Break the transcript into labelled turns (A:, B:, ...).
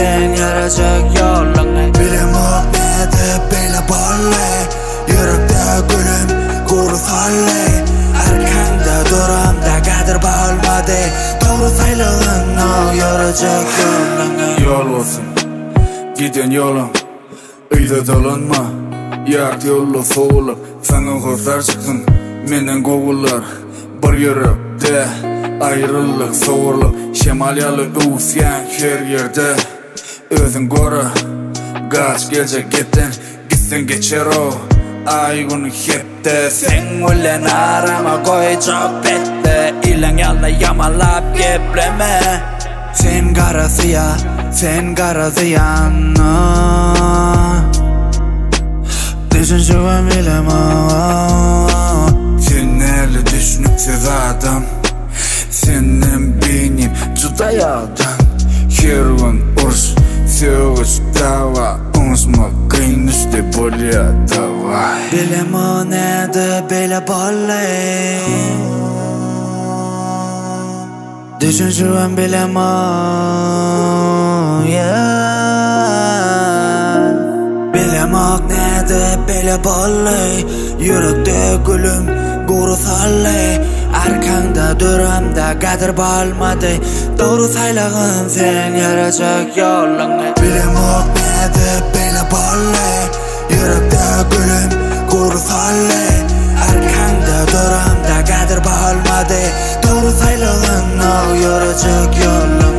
A: sen yaracak yolunu.
B: Bilemok neydi böyle bollay, yürekte gülüm kuru sollay. Arkanda duramda kadir olmadı, doğru saylığını yaracak yolunu.
C: Yol olsun giden yolun, ıyda dolanma yak yolu soğulur. Sana kızlar çıksın menden kovullar. Bir yürekte ayrılık soğurluk, şemalyalı usyan her yerde. Özün gora kaç gece gittin, gitsin geçer o ay günü hepte.
A: Sen ulen arama koy çok bitti, ilan yanına yamalap gepleme. Sen karasıya, sen karasıyan. Düşüncüğüm bilemem.
C: Sen nerede düşünüksiz adam, senin benim juda yadan. Her gün uruş, söğüş, dava, unutma kıyın üstte bolya dava.
A: Bilemem neydi böyle bollay, düşüncüğüm bilemem, bilemem neydi böyle bollay. Yürekte gülüm kuru sollay. Arkanda duramda kadir olmadı, doğru saylığın sen yaracak yolunu.
B: Bilemok neydi böyle bollay, yürekte gülüm kuru sollay.
A: Arkanda duramda kadir olmadı, doğru saylığın yaracak yolunu.